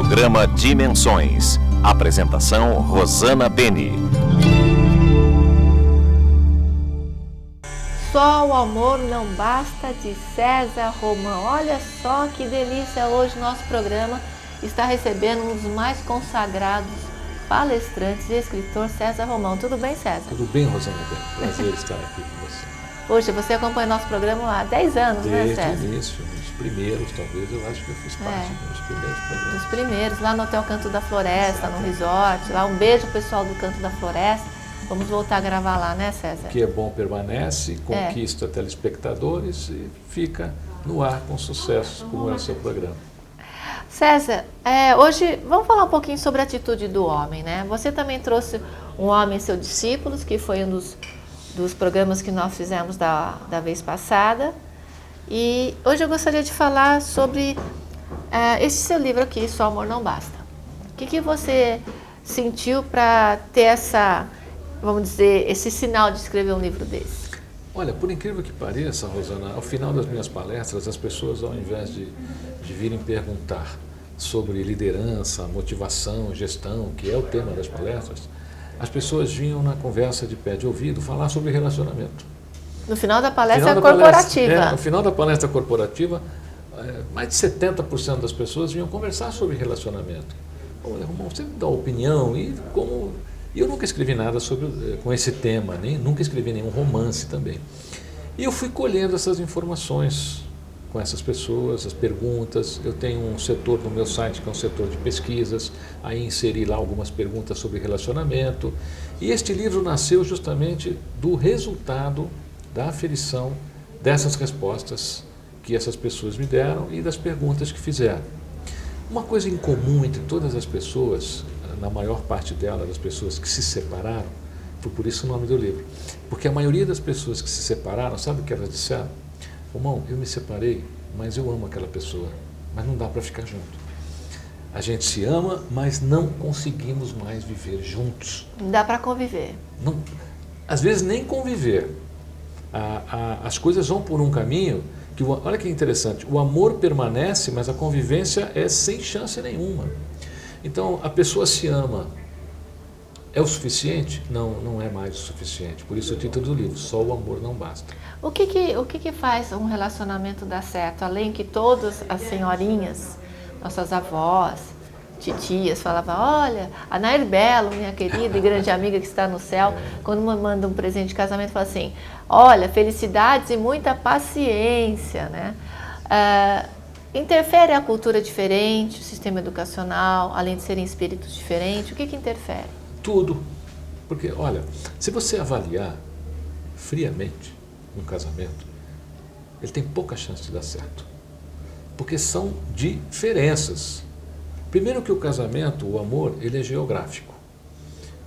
Programa Dimensões. Apresentação Rosana Beni. Só o amor não basta, de César Romão. Olha só que delícia, hoje nosso programa está recebendo um dos mais consagrados palestrantes e escritor, César Romão. Tudo bem, César? Tudo bem, Rosana Beni. Prazer estar aqui com você. Poxa, você acompanha nosso programa há 10 anos, né, César? Desde o início, nos primeiros, talvez, eu acho que eu fiz parte dos primeiros programas. Dos primeiros, lá no Hotel Canto da Floresta, no resort. Lá, um beijo pessoal do Canto da Floresta. Vamos voltar a gravar lá, né, César? O que é bom permanece, conquista telespectadores e fica no ar com sucesso, como é o seu programa. César, hoje vamos falar um pouquinho sobre a atitude do homem, né? Você também trouxe um homem, seu discípulos, que foi um dos programas que nós fizemos da vez passada. E hoje eu gostaria de falar sobre esse seu livro aqui, Só Amor Não Basta. O que você sentiu para ter vamos dizer, esse sinal de escrever um livro desse? Olha, por incrível que pareça, Rosana, ao final das minhas palestras, as pessoas, ao invés de virem perguntar sobre liderança, motivação, gestão, que é o tema das palestras, as pessoas vinham na conversa de pé de ouvido falar sobre relacionamento. No final da palestra corporativa. No final da palestra corporativa, mais de 70% das pessoas vinham conversar sobre relacionamento. Você dá opinião e eu nunca escrevi nada com esse tema, nunca escrevi nenhum romance também. E eu fui colhendo essas informações com essas pessoas, as perguntas. Eu tenho um setor no meu site que é um setor de pesquisas, aí inseri lá algumas perguntas sobre relacionamento. E este livro nasceu justamente do resultado da aferição dessas respostas que essas pessoas me deram e das perguntas que fizeram. Uma coisa em comum entre todas as pessoas, na maior parte delas, das pessoas que se separaram, foi por isso o nome do livro, porque a maioria das pessoas que se separaram, sabe o que elas disseram? Romão, eu me separei, mas eu amo aquela pessoa, mas não dá para ficar junto. A gente se ama, mas não conseguimos mais viver juntos. Não dá para conviver. Não, às vezes nem conviver. As coisas vão por um caminho que, olha que interessante, o amor permanece, mas a convivência é sem chance nenhuma. Então, a pessoa se ama. É o suficiente? Não, não é mais o suficiente. Por isso o título do livro, Só o Amor Não Basta. O que faz um relacionamento dar certo? Além que todas as senhorinhas, nossas avós, titias, falavam, olha, a Nair Belo, minha querida e grande amiga que está no céu, quando me manda um presente de casamento, fala assim, olha, felicidades e muita paciência, né? Interfere a cultura diferente, o sistema educacional, além de serem espíritos diferentes, o que interfere? Tudo. Porque, olha, se você avaliar friamente um casamento, ele tem pouca chance de dar certo. Porque são diferenças. Primeiro que o casamento, o amor, ele é geográfico.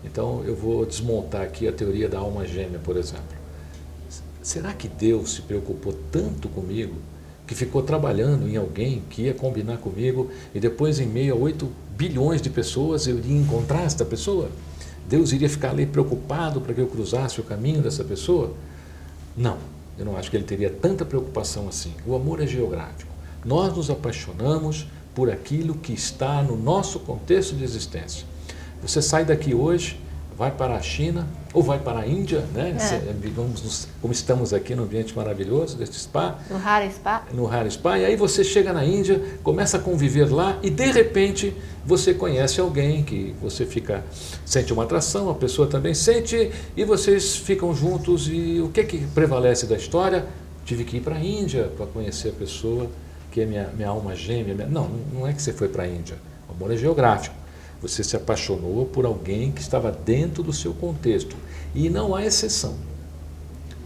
Então, eu vou desmontar aqui a teoria da alma gêmea, por exemplo. Será que Deus se preocupou tanto comigo que ficou trabalhando em alguém que ia combinar comigo e depois, em meio a 8 bilhões de pessoas, eu iria encontrar esta pessoa? Deus iria ficar ali preocupado para que eu cruzasse o caminho dessa pessoa? Não, eu não acho que ele teria tanta preocupação assim. O amor é geográfico. Nós nos apaixonamos por aquilo que está no nosso contexto de existência. Você sai daqui hoje, vai para a China ou vai para a Índia, né? Digamos, como estamos aqui no ambiente maravilhoso deste spa. No Hara Spa. No Hara Spa. E aí você chega na Índia, começa a conviver lá e de repente você conhece alguém que você sente uma atração, a pessoa também sente e vocês ficam juntos. E o que prevalece da história? Tive que ir para a Índia para conhecer a pessoa que é minha alma gêmea. Não é que você foi para a Índia. O amor é geográfico. Você se apaixonou por alguém que estava dentro do seu contexto. E não há exceção.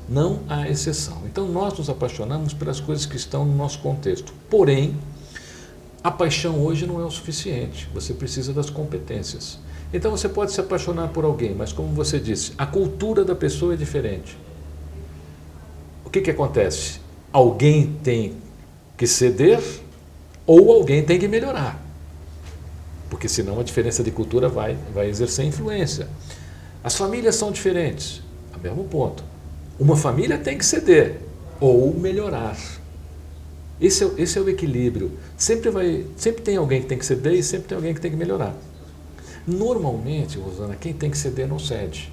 Não há exceção. Então, nós nos apaixonamos pelas coisas que estão no nosso contexto. Porém, a paixão hoje não é o suficiente. Você precisa das competências. Então, você pode se apaixonar por alguém, mas como você disse, a cultura da pessoa é diferente. O que acontece? Alguém tem que ceder ou alguém tem que melhorar. Porque senão a diferença de cultura vai exercer influência. As famílias são diferentes, ao mesmo ponto. Uma família tem que ceder ou melhorar. Esse é o equilíbrio. Sempre tem alguém que tem que ceder e sempre tem alguém que tem que melhorar. Normalmente, Rosana, quem tem que ceder não cede.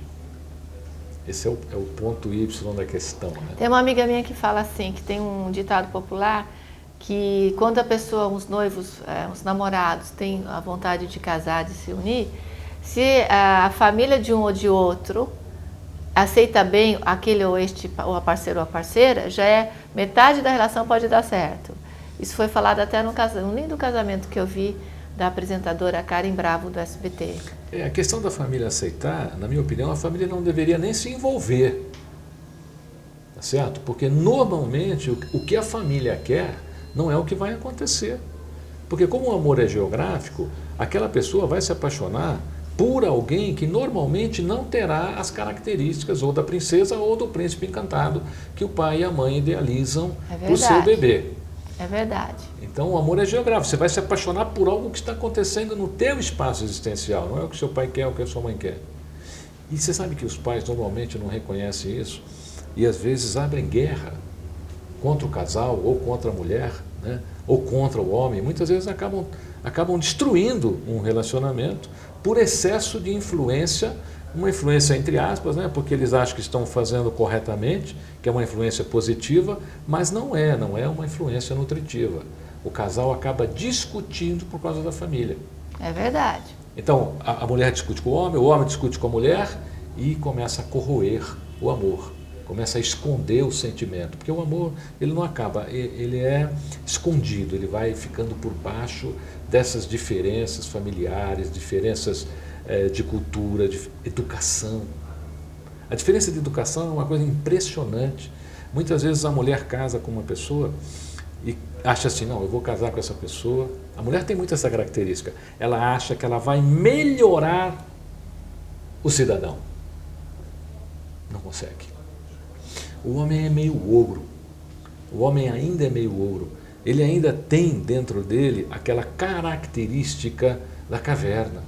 Esse é o ponto Y da questão. Né? Tem uma amiga minha que fala assim, que tem um ditado popular, que quando a pessoa, os noivos, os namorados, têm a vontade de casar, de se unir, se a família de um ou de outro aceita bem aquele ou este, ou a parceiro ou a parceira, já é metade da relação pode dar certo. Isso foi falado até no lindo casamento que eu vi da apresentadora Karen Bravo do SBT. A questão da família aceitar, na minha opinião, a família não deveria nem se envolver, tá certo? Porque normalmente o que a família quer não é o que vai acontecer. Porque como o amor é geográfico, aquela pessoa vai se apaixonar por alguém que normalmente não terá as características ou da princesa ou do príncipe encantado que o pai e a mãe idealizam para o seu bebê. É verdade. Então o amor é geográfico, você vai se apaixonar por algo que está acontecendo no teu espaço existencial, não é o que seu pai quer, o que a sua mãe quer. E você sabe que os pais normalmente não reconhecem isso e às vezes abrem guerra contra o casal ou contra a mulher, né? Ou contra o homem, muitas vezes acabam destruindo um relacionamento por excesso de influência, uma influência entre aspas, né? Porque eles acham que estão fazendo corretamente, que é uma influência positiva, mas não é uma influência nutritiva. O casal acaba discutindo por causa da família. É verdade. Então, a mulher discute com o homem discute com a mulher e começa a corroer o amor. Começa a esconder o sentimento, porque o amor ele não acaba, ele é escondido, ele vai ficando por baixo dessas diferenças familiares, diferenças de cultura, de educação. A diferença de educação é uma coisa impressionante. Muitas vezes a mulher casa com uma pessoa e acha assim, não, eu vou casar com essa pessoa. A mulher tem muito essa característica, ela acha que ela vai melhorar o cidadão. Não consegue. O homem é meio ogro, o homem ainda é meio ogro, ele ainda tem dentro dele aquela característica da caverna.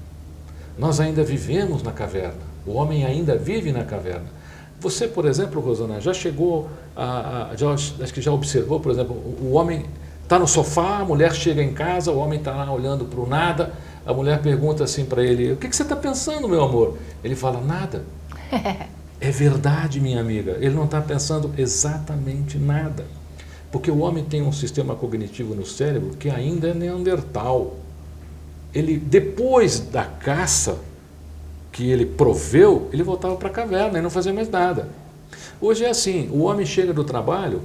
Nós ainda vivemos na caverna, o homem ainda vive na caverna. Você, por exemplo, Rosana, já chegou, acho que já observou, por exemplo, o homem está no sofá, a mulher chega em casa, o homem está lá olhando para o nada, a mulher pergunta assim para ele, o que você está pensando, meu amor? Ele fala, nada. É verdade, minha amiga, ele não está pensando exatamente nada, porque o homem tem um sistema cognitivo no cérebro que ainda é neandertal. Ele, depois da caça que ele proveu, ele voltava para a caverna e não fazia mais nada. Hoje é assim, o homem chega do trabalho,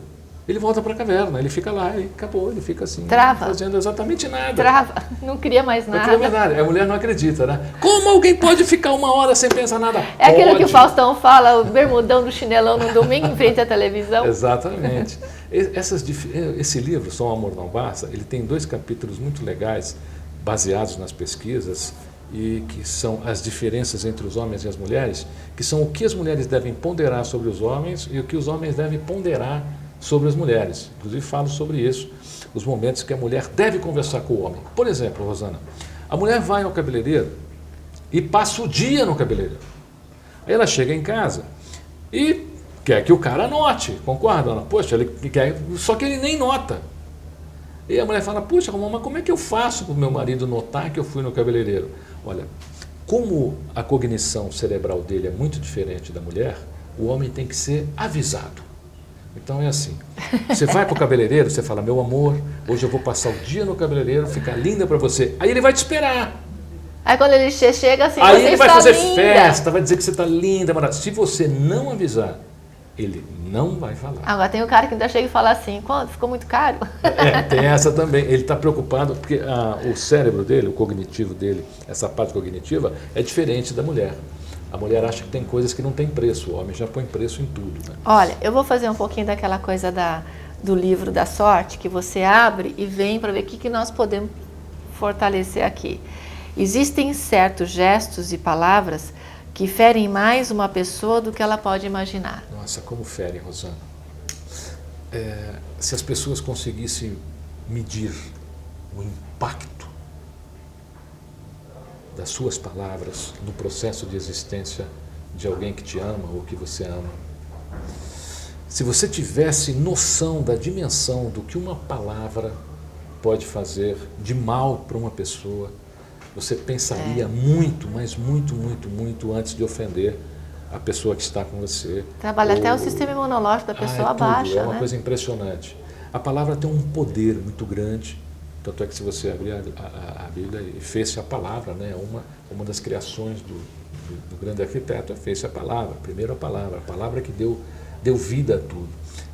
ele volta para a caverna, ele fica lá e acabou, ele fica assim, trava, fazendo exatamente nada. Trava, não cria mais nada. Não cria mais nada, a mulher não acredita, né? Como alguém pode ficar 1 hora sem pensar nada? É aquilo que o Faustão fala, o bermudão do chinelão no domingo em frente à televisão. Exatamente. Esse livro, Só o Amor Não Basta, ele tem 2 capítulos muito legais, baseados nas pesquisas, e que são as diferenças entre os homens e as mulheres, que são o que as mulheres devem ponderar sobre os homens e o que os homens devem ponderar sobre as mulheres. Inclusive falo sobre isso, os momentos que a mulher deve conversar com o homem. Por exemplo, Rosana, a mulher vai ao cabeleireiro e passa o dia no cabeleireiro. Aí ela chega em casa e quer que o cara note, concorda? Poxa, ele quer, só que ele nem nota. E a mulher fala, puxa, mas como é que eu faço para o meu marido notar que eu fui no cabeleireiro? Olha, como a cognição cerebral dele é muito diferente da mulher, o homem tem que ser avisado. Então é assim, você vai para o cabeleireiro, você fala, meu amor, hoje eu vou passar o dia no cabeleireiro, ficar linda para você. Aí ele vai te esperar. Aí quando ele chega assim, aí você ele vai está fazer linda. festa, vai dizer que você está linda, maravilhosa. Se você não avisar, ele não vai falar. Agora tem o cara que ainda chega e fala assim, quanto? Ficou muito caro? Tem essa também. Ele está preocupado porque o cérebro dele, o cognitivo dele, essa parte cognitiva, é diferente da mulher. A mulher acha que tem coisas que não tem preço, o homem já põe preço em tudo. Né? Olha, eu vou fazer um pouquinho daquela coisa do livro da sorte, que você abre e vem para ver o que nós podemos fortalecer aqui. Existem certos gestos e palavras que ferem mais uma pessoa do que ela pode imaginar. Nossa, como ferem, Rosana. Se as pessoas conseguissem medir o impacto das suas palavras no processo de existência de alguém que te ama ou que você ama, Se você tivesse noção da dimensão do que uma palavra pode fazer de mal para uma pessoa, você pensaria muito, mas muito, muito, muito antes de ofender a pessoa que está com você. Trabalha até o sistema imunológico da pessoa baixa, É uma né? coisa impressionante. A palavra tem um poder muito grande, tanto é que se você abrir a Bíblia, fez-se a palavra, né? Uma das criações do grande arquiteto fez-se a palavra, primeiro a palavra que deu vida a tudo.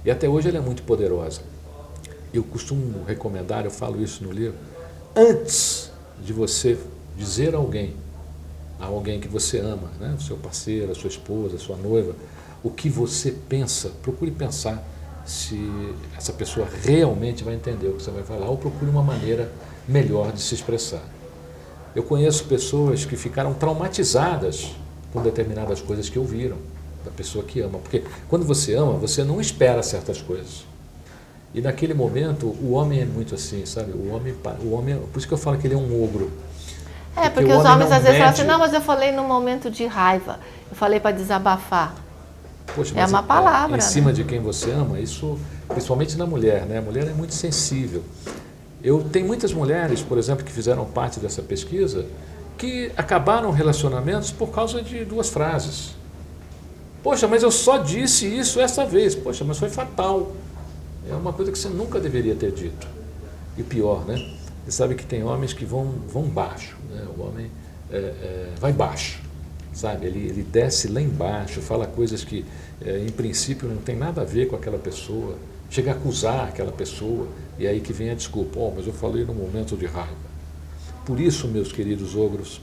E até hoje ela é muito poderosa. Eu costumo recomendar, eu falo isso no livro, antes de você dizer a alguém que você ama, né? O seu parceiro, a sua esposa, a sua noiva, o que você pensa, procure pensar se essa pessoa realmente vai entender o que você vai falar, ou procure uma maneira melhor de se expressar. Eu conheço pessoas que ficaram traumatizadas com determinadas coisas que ouviram da pessoa que ama, porque quando você ama, você não espera certas coisas. E naquele momento, o homem é muito assim, sabe? O homem, por isso que eu falo que ele é um ogro. Porque os homens às vezes falam assim, não, mas eu falei num momento de raiva, eu falei para desabafar. Poxa, é uma palavra, em cima né? de quem você ama, isso, principalmente na mulher, né? A mulher é muito sensível. Tem muitas mulheres, por exemplo, que fizeram parte dessa pesquisa, que acabaram relacionamentos por causa de 2 frases. Poxa, mas eu só disse isso essa vez. Poxa, mas foi fatal. É uma coisa que você nunca deveria ter dito. E pior, né? Você sabe que tem homens que vão baixo, né? O homem vai baixo, sabe? Ele desce lá embaixo, fala coisas que, em princípio, não tem nada a ver com aquela pessoa, chega a acusar aquela pessoa, e aí que vem a desculpa. Mas eu falei num momento de raiva. Por isso, meus queridos ogros,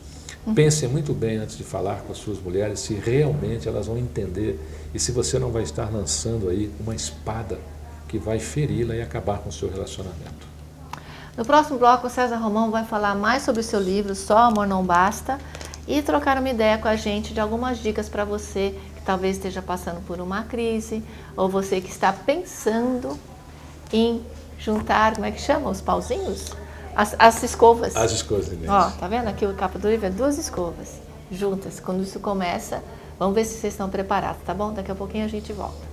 pensem muito bem antes de falar com as suas mulheres, se realmente elas vão entender e se você não vai estar lançando aí uma espada que vai feri-la e acabar com o seu relacionamento. No próximo bloco, o César Romão vai falar mais sobre o seu livro, Só Amor Não Basta, e trocar uma ideia com a gente de algumas dicas para você que talvez esteja passando por uma crise, ou você que está pensando em juntar, como é que chama? Os pauzinhos? As escovas. As escovas de dentes. Ó, tá vendo? Aqui o capa do livro é 2 escovas juntas. Quando isso começa, vamos ver se vocês estão preparados, tá bom? Daqui a pouquinho a gente volta.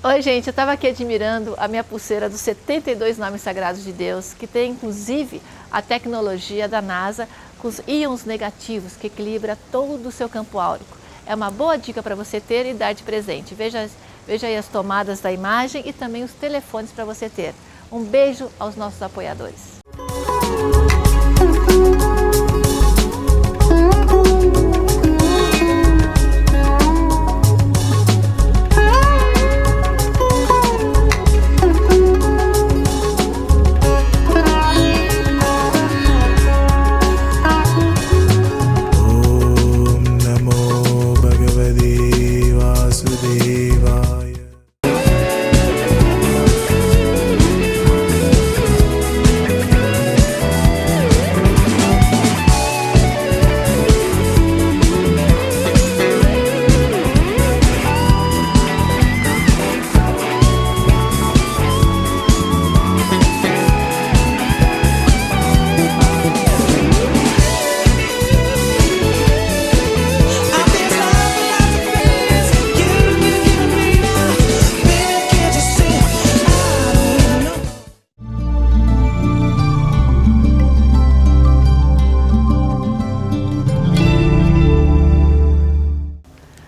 Oi, gente, eu estava aqui admirando a minha pulseira dos 72 nomes sagrados de Deus, que tem inclusive a tecnologia da NASA com os íons negativos, que equilibra todo o seu campo áurico. É uma boa dica para você ter e dar de presente. Veja aí as tomadas da imagem e também os telefones para você ter. Um beijo aos nossos apoiadores.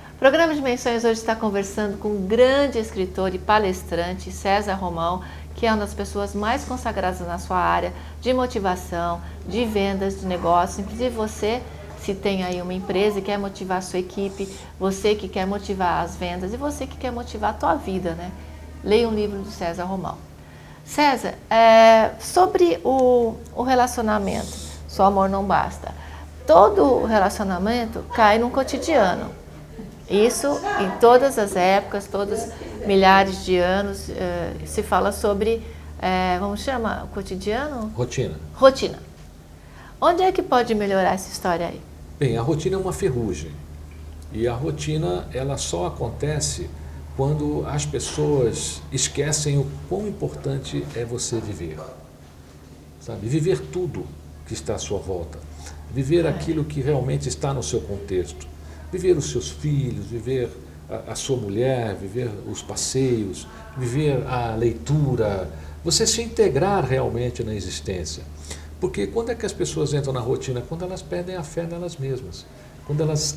O programa Dimensões hoje está conversando com o grande escritor e palestrante César Romão, que é uma das pessoas mais consagradas na sua área de motivação, de vendas, de negócio. Inclusive você, se tem aí uma empresa e quer motivar a sua equipe, você que quer motivar as vendas e você que quer motivar a tua vida, né? Leia um livro do César Romão. César, sobre o relacionamento, só amor não basta. Todo relacionamento cai no cotidiano. Isso em todas as épocas, todos milhares de anos, se fala sobre, vamos chamar, o cotidiano? Rotina. Rotina. Onde é que pode melhorar essa história aí? Bem, a rotina é uma ferrugem. E a rotina, ela só acontece quando as pessoas esquecem o quão importante é você viver. Sabe? Viver tudo que está à sua volta. Viver aquilo que realmente está no seu contexto. Viver os seus filhos, viver a sua mulher, viver os passeios, viver a leitura, você se integrar realmente na existência. Porque quando é que as pessoas entram na rotina? Quando elas perdem a fé nelas mesmas.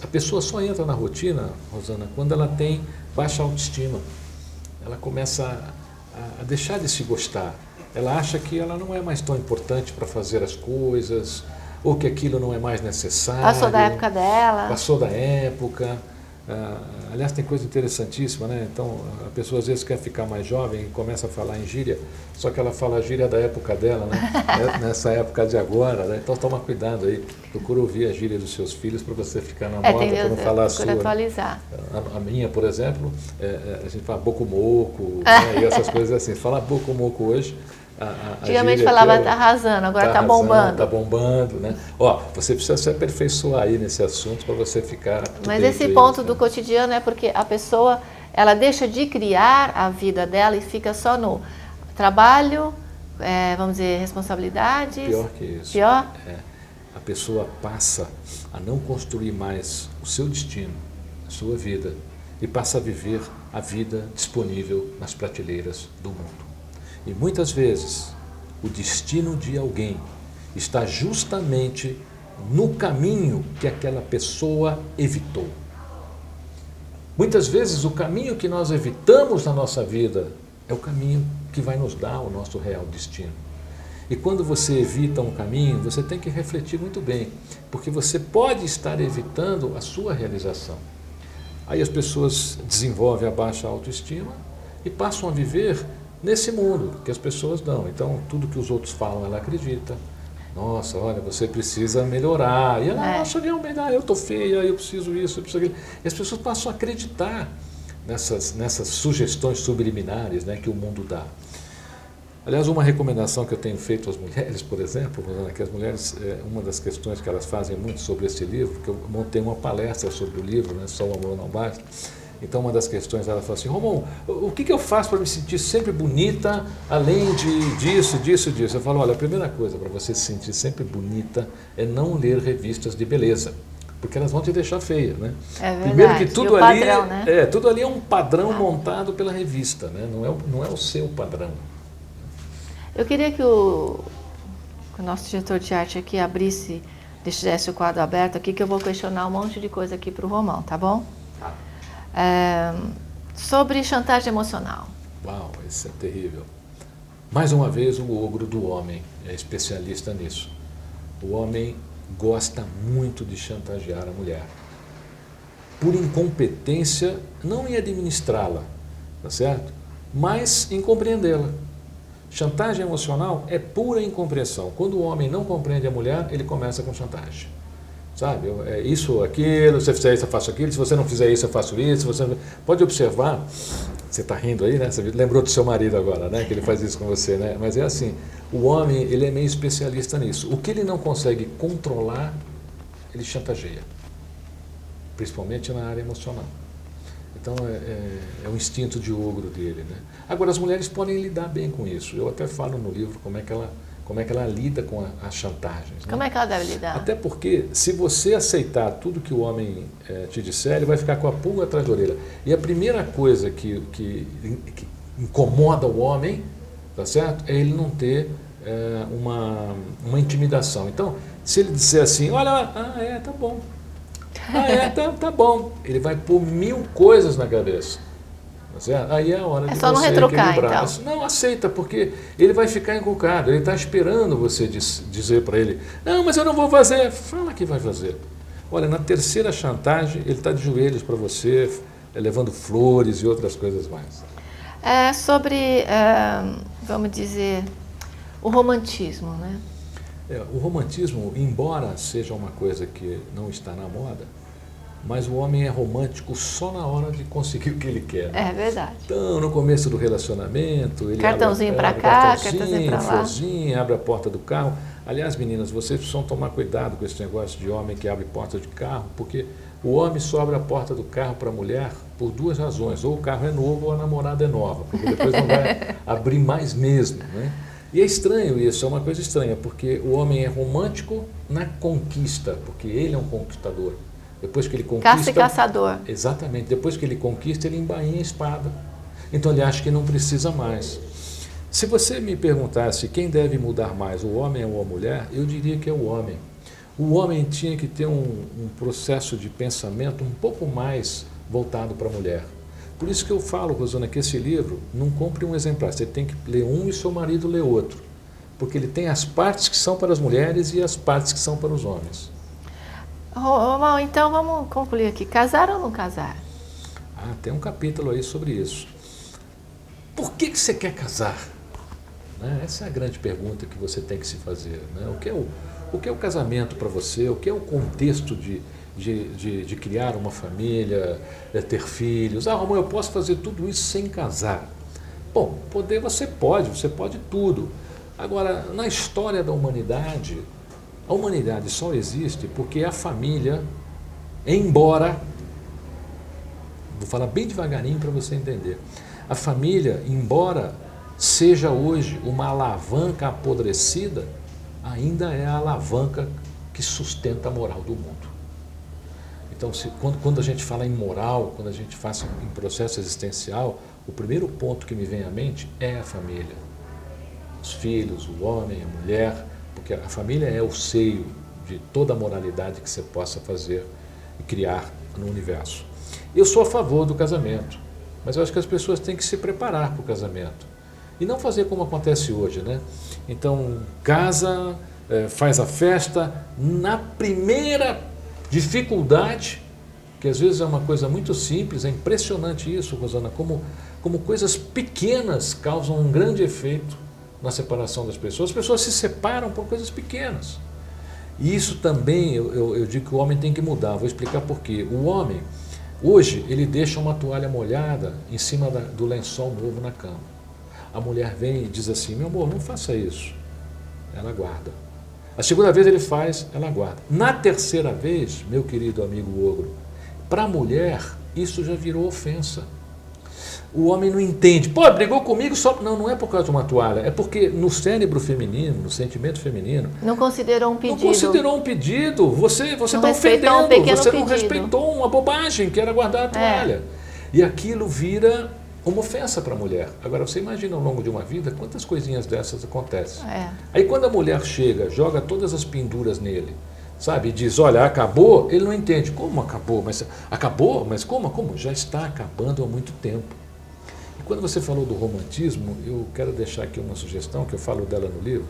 A pessoa só entra na rotina, Rosana, quando ela tem baixa autoestima. Ela começa a deixar de se gostar. Ela acha que ela não é mais tão importante para fazer as coisas, ou que aquilo não é mais necessário. Passou da época dela. Passou da época. Aliás, tem coisa interessantíssima, né? Então, a pessoa às vezes quer ficar mais jovem e começa a falar em gíria, só que ela fala a gíria da época dela, né? Nessa época de agora, né? Então, toma cuidado aí. Procura ouvir a gíria dos seus filhos para você ficar na moda, para não falar a sua. Procura atualizar. A minha, por exemplo, a gente fala boco-moco, né? E essas coisas assim. Fala boco-moco hoje. Antigamente falava tá arrasando, agora tá bombando. Tá bombando, né? Ó, você precisa se aperfeiçoar aí nesse assunto para você ficar... Mas esse ponto do cotidiano é porque a pessoa, ela deixa de criar a vida dela e fica só no trabalho, vamos dizer, responsabilidades. Pior que isso. Pior? A pessoa passa a não construir mais o seu destino, a sua vida, e passa a viver a vida disponível nas prateleiras do mundo. E muitas vezes o destino de alguém está justamente no caminho que aquela pessoa evitou. Muitas vezes o caminho que nós evitamos na nossa vida é o caminho que vai nos dar o nosso real destino. E quando você evita um caminho, você tem que refletir muito bem, porque você pode estar evitando a sua realização. Aí as pessoas desenvolvem a baixa autoestima e passam a viver nesse mundo que as pessoas dão. Então, tudo que os outros falam, ela acredita. Nossa, olha, você precisa melhorar. E ela acha realmente, eu estou feia, eu preciso isso, eu preciso aquilo. E as pessoas passam a acreditar nessas sugestões subliminares, né, que o mundo dá. Aliás, uma recomendação que eu tenho feito às mulheres, por exemplo, que as mulheres, uma das questões que elas fazem muito sobre esse livro, que eu montei uma palestra sobre o livro, né, Só o Amor Não Basta. Então, uma das questões, ela fala assim, Romão, o que eu faço para me sentir sempre bonita, além disso? Eu falo, olha, a primeira coisa para você se sentir sempre bonita é não ler revistas de beleza, porque elas vão te deixar feia, né? É verdade. Primeiro que tudo ali, padrão, né? Tudo ali é um padrão montado pela revista, né? Não é o seu padrão. Eu queria que o nosso diretor de arte aqui abrisse, deixasse o quadro aberto aqui, que eu vou questionar um monte de coisa aqui para o Romão, tá bom? Sobre chantagem emocional. Uau, isso é terrível. Mais uma vez, o ogro do homem é especialista nisso. O homem gosta muito de chantagear a mulher. Por incompetência, não em administrá-la, tá certo? Mas em compreendê-la. Chantagem emocional é pura incompreensão. Quando o homem não compreende a mulher, ele começa com chantagem. Sabe, é isso, aquilo, se você fizer isso, eu faço aquilo, se você não fizer isso, eu faço isso. Pode observar, você está rindo aí, né? Você lembrou do seu marido agora, né? Que ele faz isso com você, né? Mas é assim, o homem, ele é meio especialista nisso. O que ele não consegue controlar, ele chantageia, principalmente na área emocional. Então, é o instinto de ogro dele, né? Agora, as mulheres podem lidar bem com isso. Eu até falo no livro como é que ela lida com as chantagens. Né? Como é que ela deve lidar? Até porque, se você aceitar tudo que o homem te disser, ele vai ficar com a pulga atrás da orelha. E a primeira coisa que incomoda o homem, tá certo? É ele não ter uma intimidação. Então, se ele disser assim, olha, tá bom. Tá bom. Ele vai pôr 1000 coisas na cabeça. Aí é a hora de só não você retrucar, equilibrar. então. Não, aceita, porque ele vai ficar encucado. Ele está esperando você dizer para ele, não, mas eu não vou fazer. Fala que vai fazer. Olha, na terceira chantagem, ele está de joelhos para você, levando flores e outras coisas mais. Sobre, vamos dizer, o romantismo, né? O romantismo, embora seja uma coisa que não está na moda, mas o homem é romântico só na hora de conseguir o que ele quer. É verdade. Então, no começo do relacionamento, ele cartãozinho para cá, cartãozinho para lá, florzinha, abre a porta do carro. Aliás, meninas, vocês precisam tomar cuidado com esse negócio de homem que abre porta de carro, porque o homem só abre a porta do carro para a mulher por 2 razões. Ou o carro é novo ou a namorada é nova, porque depois não vai abrir mais mesmo, né? E é estranho isso, é uma coisa estranha, porque o homem é romântico na conquista, porque ele é um conquistador. Depois que ele conquista... Caça e caçador. Exatamente. Depois que ele conquista, ele embainha a espada. Então ele acha que não precisa mais. Se você me perguntasse quem deve mudar mais, o homem ou a mulher, eu diria que é o homem. O homem tinha que ter um processo de pensamento um pouco mais voltado para a mulher. Por isso que eu falo, Rosana, que esse livro, não compre um exemplar, você tem que ler um e seu marido lê outro. Porque ele tem as partes que são para as mulheres e as partes que são para os homens. Então vamos concluir aqui. Casar ou não casar? Tem um capítulo aí sobre isso. Por que você quer casar? Né? Essa é a grande pergunta que você tem que se fazer. Né? O que é o casamento para você? O que é o contexto de criar uma família, ter filhos? Romão, eu posso fazer tudo isso sem casar. Bom, poder você pode tudo. Agora, na história da humanidade, a humanidade só existe porque a família, embora, vou falar bem devagarinho para você entender, a família, embora seja hoje uma alavanca apodrecida, ainda é a alavanca que sustenta a moral do mundo. Então, quando a gente fala em moral, quando a gente fala em processo existencial, o primeiro ponto que me vem à mente é a família. Os filhos, o homem, a mulher, porque a família é o seio de toda a moralidade que você possa fazer e criar no universo. Eu sou a favor do casamento, mas eu acho que as pessoas têm que se preparar para o casamento. E não fazer como acontece hoje, né? Então, casa, faz a festa, na primeira dificuldade, que às vezes é uma coisa muito simples, é impressionante isso, Rosana, como coisas pequenas causam um grande efeito na separação das pessoas. As pessoas se separam por coisas pequenas. E isso também, eu digo que o homem tem que mudar, vou explicar por quê. O homem, hoje, ele deixa uma toalha molhada em cima do lençol novo na cama. A mulher vem e diz assim, meu amor, não faça isso. Ela guarda. A segunda vez ele faz, ela guarda. Na terceira vez, meu querido amigo ogro, para a mulher, isso já virou ofensa. O homem não entende. Pô, brigou comigo só... Não é por causa de uma toalha. É porque no cérebro feminino, no sentimento feminino... Não considerou um pedido. Não considerou um pedido. Você está respeitou ofendendo. um pequeno Você não pedido. respeitou uma bobagem, que era guardar a toalha. E aquilo vira uma ofensa para a mulher. Agora, você imagina ao longo de uma vida quantas coisinhas dessas acontecem. Aí quando a mulher chega, joga todas as penduras nele, sabe, e diz, olha, acabou, ele não entende. Como acabou? Mas acabou? Mas como? Já está acabando há muito tempo. E quando você falou do romantismo, eu quero deixar aqui uma sugestão, que eu falo dela no livro.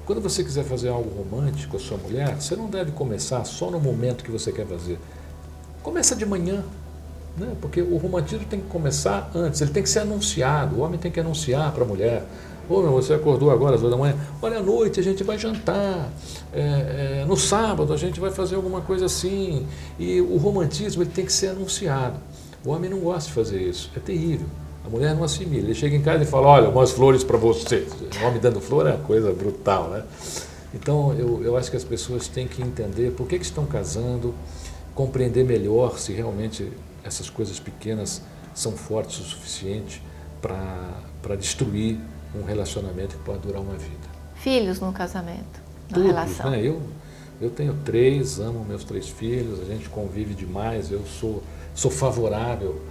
Quando você quiser fazer algo romântico com a sua mulher, você não deve começar só no momento que você quer fazer. Começa de manhã. Né? Porque o romantismo tem que começar antes, ele tem que ser anunciado, o homem tem que anunciar para a mulher. Você acordou agora às 2 da manhã, olha, à noite a gente vai jantar, no sábado a gente vai fazer alguma coisa assim. E o romantismo ele tem que ser anunciado. O homem não gosta de fazer isso, é terrível. A mulher não assimila, ele chega em casa e fala, olha, umas flores para você. O homem dando flor é uma coisa brutal, né? Então eu acho que as pessoas têm que entender por que estão casando, compreender melhor se realmente essas coisas pequenas são fortes o suficiente para destruir um relacionamento que pode durar uma vida. Filhos no casamento, na Tudo, relação. Né? Eu tenho 3, amo meus 3 filhos, a gente convive demais, eu sou favorável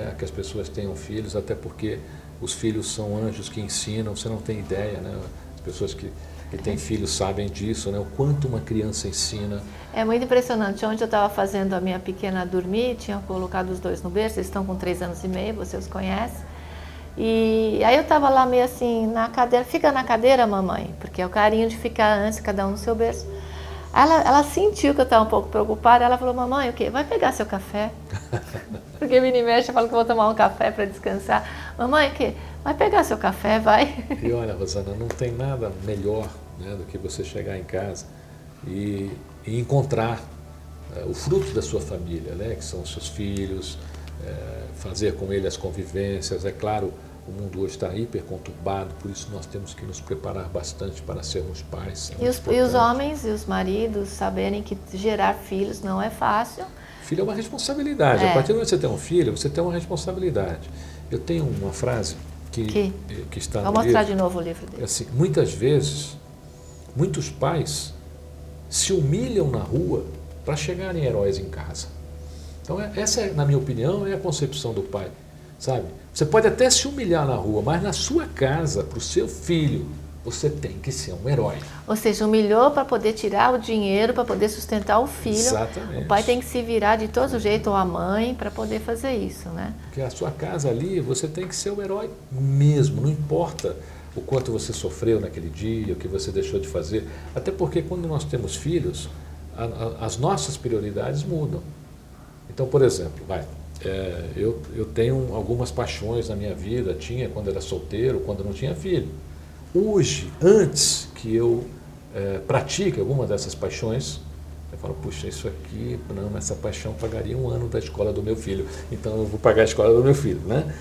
a que as pessoas tenham filhos, até porque os filhos são anjos que ensinam, você não tem ideia, né? As pessoas que têm filhos sabem disso, né? O quanto uma criança ensina. É muito impressionante. Ontem eu estava fazendo a minha pequena dormir, tinha colocado os 2 no berço, eles estão com 3 anos e meio, você os conhece. E aí eu estava lá meio assim, na cadeira, fica na cadeira, mamãe, porque é o carinho de ficar antes, cada um no seu berço. Ela sentiu que eu estava um pouco preocupada, ela falou, mamãe, o quê? Vai pegar seu café? Porque vira e mexe, eu falo que vou tomar um café para descansar. Mamãe, o quê? Vai pegar seu café, vai. E olha, Rosana, não tem nada melhor, né, do que você chegar em casa e encontrar o fruto da sua família, né, que são os seus filhos, fazer com ele as convivências. É claro, o mundo hoje está hiper conturbado, por isso nós temos que nos preparar bastante para sermos pais. E os homens e os maridos saberem que gerar filhos não é fácil. Filho é uma responsabilidade. A partir do momento que você tem um filho, você tem uma responsabilidade. Eu tenho uma frase que está no Vou mostrar livro. de novo o livro dele. Assim, muitas vezes, muitos pais se humilham na rua para chegarem heróis em casa. Então, essa, na minha opinião, é a concepção do pai, sabe? Você pode até se humilhar na rua, mas na sua casa, para o seu filho, você tem que ser um herói. Ou seja, humilhou para poder tirar o dinheiro, para poder sustentar o filho. Exatamente. O pai tem que se virar de todo jeito, ou a mãe, para poder fazer isso, né? Porque a sua casa ali, você tem que ser o herói mesmo, não importa o quanto você sofreu naquele dia, o que você deixou de fazer. Até porque quando nós temos filhos, as nossas prioridades mudam. Então, por exemplo, eu tenho algumas paixões na minha vida, tinha quando era solteiro, quando não tinha filho. Hoje, antes que eu pratique alguma dessas paixões, eu falo, puxa, isso aqui, não, essa paixão pagaria 1 ano da escola do meu filho, então eu vou pagar a escola do meu filho, né?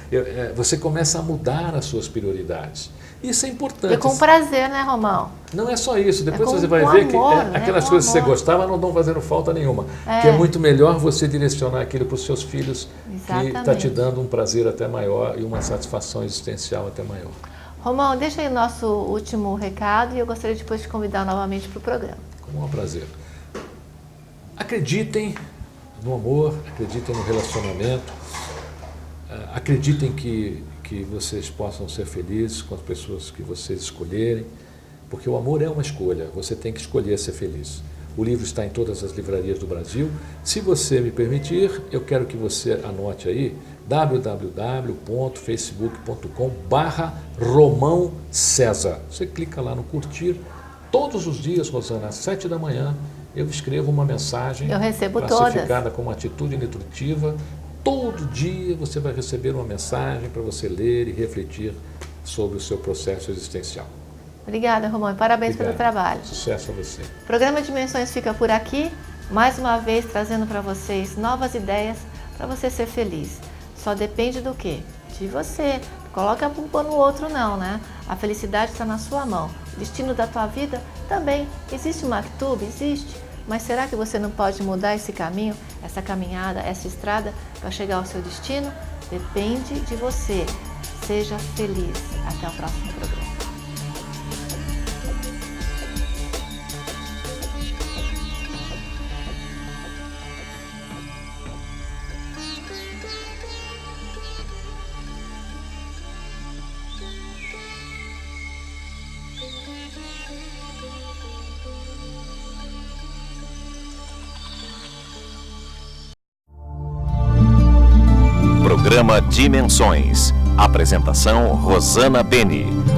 Você começa a mudar as suas prioridades. Isso é importante. E com prazer, né, Romão? Não é só isso, depois com você vai amor, ver que né? aquelas Com coisas que amor. você gostava não estão fazendo falta nenhuma. Que é muito melhor você direcionar aquilo para os seus filhos, que está te dando um prazer até maior e uma satisfação existencial até maior. Romão, deixa aí o nosso último recado e eu gostaria depois de convidar novamente para o programa. Com um prazer. Acreditem no amor, acreditem no relacionamento, acreditem que vocês possam ser felizes com as pessoas que vocês escolherem, porque o amor é uma escolha, você tem que escolher ser feliz. O livro está em todas as livrarias do Brasil. Se você me permitir, eu quero que você anote aí www.facebook.com/Romão César. Você clica lá no curtir. Todos os dias, Rosana, às 7 da manhã, eu escrevo uma mensagem Eu recebo classificada como atitude nutritiva. Todo dia você vai receber uma mensagem para você ler e refletir sobre o seu processo existencial. Obrigada, Romão, e parabéns pelo trabalho. Sucesso a você. O programa Dimensões fica por aqui, mais uma vez trazendo para vocês novas ideias para você ser feliz. Só depende do quê? De você. Coloca a culpa no outro não, né? A felicidade está na sua mão. O destino da tua vida também. Existe uma Maktub? Existe. Mas será que você não pode mudar esse caminho, essa caminhada, essa estrada para chegar ao seu destino? Depende de você. Seja feliz. Até o próximo programa. Programa Dimensões. Apresentação Rosana Beni.